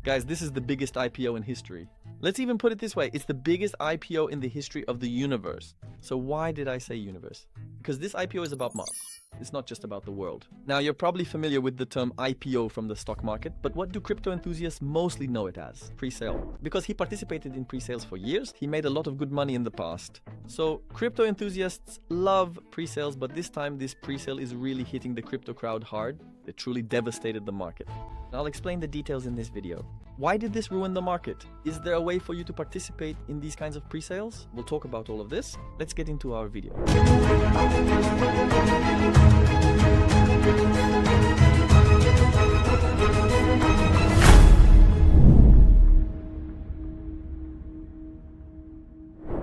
Guys, this is the biggest IPO in history. Let's even put it this way, it's the biggest IPO in the history of the universe. So why did I say universe? Because this IPO is about Mars. It's not just about the world. Now, you're probably familiar with the term IPO from the stock market, but what do crypto enthusiasts mostly know it as? Pre-sale. Because he participated in pre-sales for years, he made a lot of good money in the past. So crypto enthusiasts love pre-sales, but this time this pre-sale is really hitting the crypto crowd hard. It truly devastated the market. I'll explain the details in this video. Why did this ruin the market? Is there a way for you to participate in these kinds of pre-sales? We'll talk about all of this. Let's get into our video.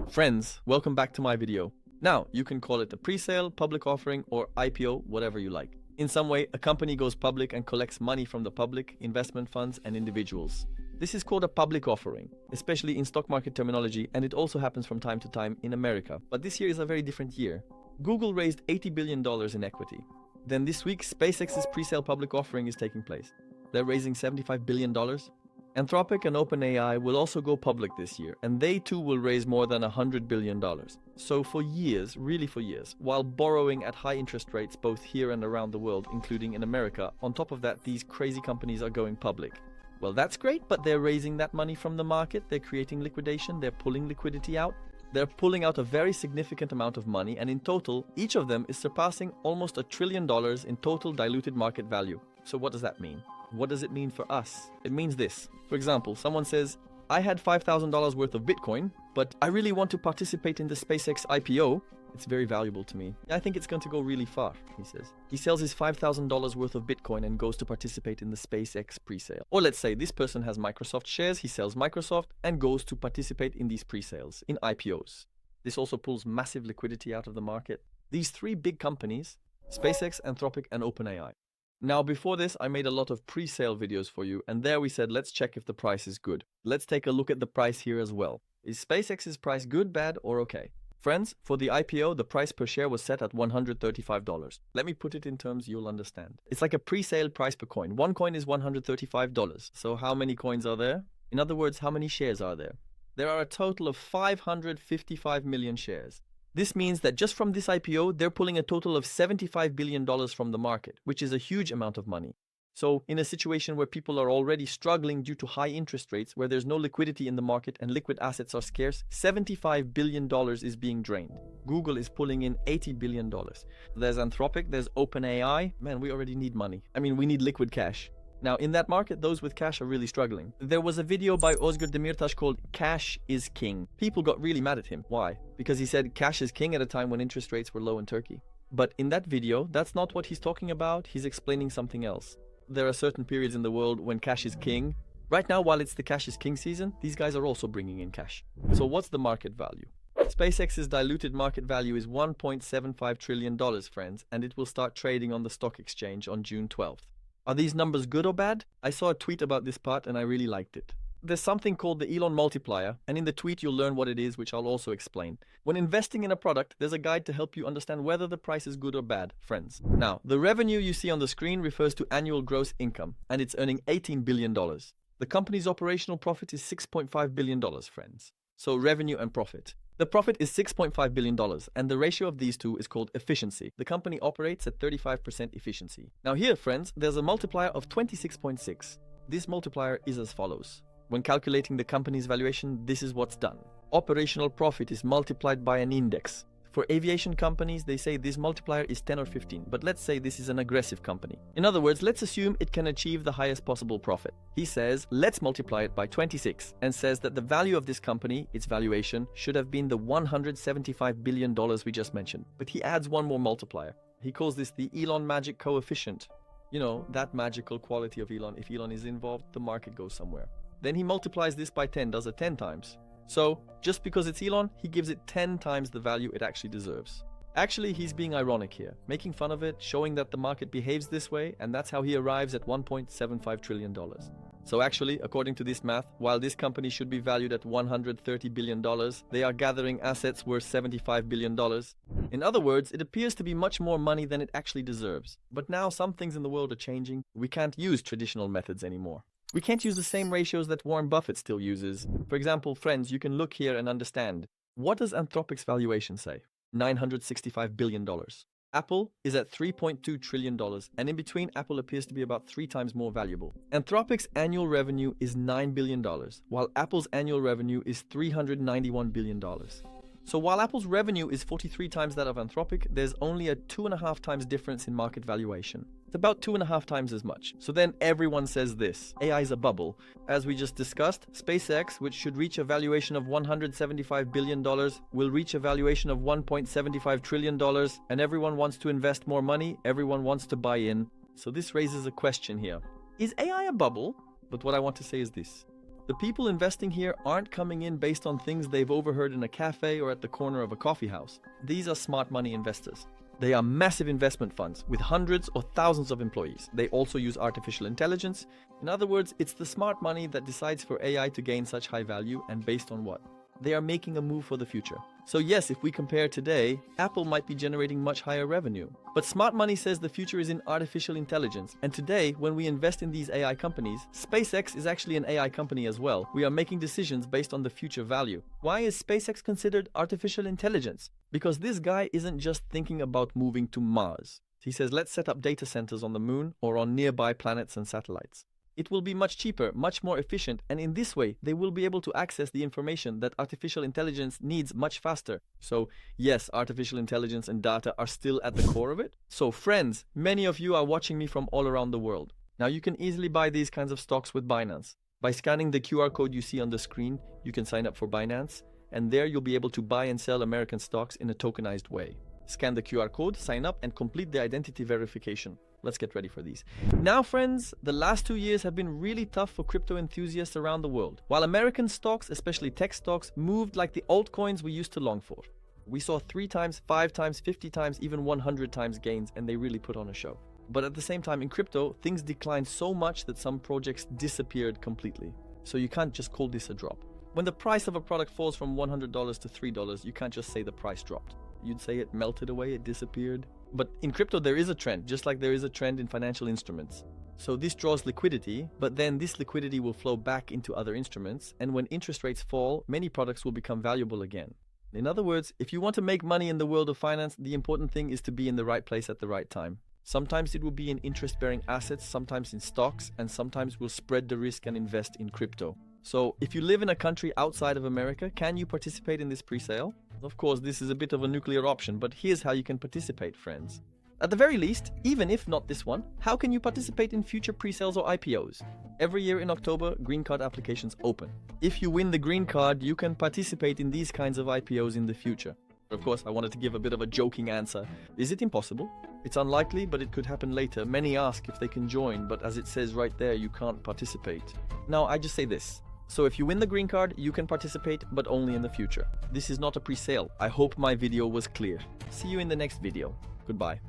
Friends, welcome back to my video. Now, you can call it a pre-sale, public offering, or IPO, whatever you like. In some way, a company goes public and collects money from the public, investment funds, and individuals. This is called a public offering, especially in stock market terminology, and it also happens from time to time in America. But this year is a very different year. Google raised $80 billion in equity. Then this week, SpaceX's pre-sale public offering is taking place. They're raising $75 billion. Anthropic and OpenAI will also go public this year, and they too will raise more than $100 billion. So for years, really for years, while borrowing at high interest rates both here and around the world, including in America, on top of that, these crazy companies are going public. Well, that's great, but they're raising that money from the market, they're creating liquidation, they're pulling liquidity out. They're pulling out a very significant amount of money, and in total, each of them is surpassing almost $1 trillion in total diluted market value. So what does that mean? What does it mean for us? It means this. For example, someone says, I had $5,000 worth of Bitcoin, but I really want to participate in the SpaceX IPO. It's very valuable to me. I think it's going to go really far, he says. He sells his $5,000 worth of Bitcoin and goes to participate in the SpaceX pre-sale. Or let's say this person has Microsoft shares, he sells Microsoft and goes to participate in these pre-sales, in IPOs. This also pulls massive liquidity out of the market. These three big companies, SpaceX, Anthropic, and OpenAI. Now, before this, I made a lot of pre-sale videos for you, and there we said, let's check if the price is good. Let's take a look at the price here as well. Is SpaceX's price good, bad, or okay? Friends, for the IPO, the price per share was set at $135. Let me put it in terms you'll understand. It's like a pre-sale price per coin. One coin is $135. So how many coins are there? In other words, how many shares are there? There are a total of 555 million shares. This means that just from this IPO, they're pulling a total of $75 billion from the market, which is a huge amount of money. So in a situation where people are already struggling due to high interest rates, where there's no liquidity in the market and liquid assets are scarce, $75 billion is being drained. Google is pulling in $80 billion. There's Anthropic, there's OpenAI. Man, we already need money. I mean, we need liquid cash. Now, in that market, those with cash are really struggling. There was a video by Özgür Demirtaş called Cash is King. People got really mad at him. Why? Because he said cash is king at a time when interest rates were low in Turkey. But in that video, that's not what he's talking about. He's explaining something else. There are certain periods in the world when cash is king. Right now, while it's the cash is king season, these guys are also bringing in cash. So what's the market value? SpaceX's diluted market value is $1.75 trillion, friends, and it will start trading on the stock exchange on June 12th. Are these numbers good or bad? I saw a tweet about this part and I really liked it. There's something called the Elon multiplier, and in the tweet you'll learn what it is, which I'll also explain. When investing in a product, there's a guide to help you understand whether the price is good or bad, friends. Now, the revenue you see on the screen refers to annual gross income, and it's earning $18 billion. The company's operational profit is $6.5 billion, friends. So revenue and profit. The profit is $6.5 billion, and the ratio of these two is called efficiency. The company operates at 35% efficiency. Now here, friends, there's a multiplier of 26.6. This multiplier is as follows. When calculating the company's valuation, this is what's done. Operational profit is multiplied by an index. For aviation companies, they say this multiplier is 10 or 15, but let's say this is an aggressive company. In other words, let's assume it can achieve the highest possible profit. He says, let's multiply it by 26, and says that the value of this company, its valuation, should have been the $175 billion we just mentioned. But he adds one more multiplier. He calls this the Elon magic coefficient. You know, that magical quality of Elon. If Elon is involved, the market goes somewhere. Then he multiplies this by 10, does it 10 times. So, just because it's Elon, he gives it 10 times the value it actually deserves. Actually, he's being ironic here, making fun of it, showing that the market behaves this way, and that's how he arrives at $1.75 trillion. So actually, according to this math, while this company should be valued at $130 billion, they are gathering assets worth $75 billion. In other words, it appears to be much more money than it actually deserves. But now some things in the world are changing. We can't use traditional methods anymore. We can't use the same ratios that Warren Buffett still uses. For example, friends, you can look here and understand. What does Anthropic's valuation say? $965 billion. Apple is at $3.2 trillion, and in between, Apple appears to be about 3 times more valuable. Anthropic's annual revenue is $9 billion, while Apple's annual revenue is $391 billion. So while Apple's revenue is 43 times that of Anthropic, there's only a 2.5 times difference in market valuation. It's about 2.5 times as much. So then everyone says this: AI is a bubble. As we just discussed, SpaceX, which should reach a valuation of $175 billion, will reach a valuation of $1.75 trillion, and everyone wants to invest more money, everyone wants to buy in. So this raises a question here. Is AI a bubble? But what I want to say is this. The people investing here aren't coming in based on things they've overheard in a cafe or at the corner of a coffee house. These are smart money investors. They are massive investment funds with hundreds or thousands of employees. They also use artificial intelligence. In other words, it's the smart money that decides for AI to gain such high value, and based on what. They are making a move for the future. So yes, if we compare today, Apple might be generating much higher revenue. But smart money says the future is in artificial intelligence. And today, when we invest in these AI companies, SpaceX is actually an AI company as well. We are making decisions based on the future value. Why is SpaceX considered artificial intelligence? Because this guy isn't just thinking about moving to Mars. He says, let's set up data centers on the moon or on nearby planets and satellites. It will be much cheaper, much more efficient, and in this way, they will be able to access the information that artificial intelligence needs much faster. So yes, artificial intelligence and data are still at the core of it. So friends, many of you are watching me from all around the world. Now you can easily buy these kinds of stocks with Binance. By scanning the QR code you see on the screen, you can sign up for Binance, and there you'll be able to buy and sell American stocks in a tokenized way. Scan the QR code, sign up, and complete the identity verification. Let's get ready for these. Now friends, the last 2 years have been really tough for crypto enthusiasts around the world. While American stocks, especially tech stocks, moved like the altcoins we used to long for. We saw 3 times, 5 times, 50 times, even 100 times gains, and they really put on a show. But at the same time, in crypto, things declined so much that some projects disappeared completely. So you can't just call this a drop. When the price of a product falls from $100 to $3, you can't just say the price dropped. You'd say it melted away, it disappeared. But in crypto, there is a trend, just like there is a trend in financial instruments. So this draws liquidity, but then this liquidity will flow back into other instruments, and when interest rates fall, many products will become valuable again. In other words, if you want to make money in the world of finance, the important thing is to be in the right place at the right time. Sometimes it will be in interest-bearing assets, sometimes in stocks, and sometimes we'll spread the risk and invest in crypto. So if you live in a country outside of America, can you participate in this pre-sale? Of course, this is a bit of a nuclear option, but here's how you can participate, friends. At the very least, even if not this one, how can you participate in future pre-sales or IPOs? Every year in October, green card applications open. If you win the green card, you can participate in these kinds of IPOs in the future. Of course, I wanted to give a bit of a joking answer. Is it impossible? It's unlikely, but it could happen later. Many ask if they can join, but as it says right there, you can't participate. Now, I just say this. So if you win the green card, you can participate, but only in the future. This is not a pre-sale. I hope my video was clear. See you in the next video. Goodbye.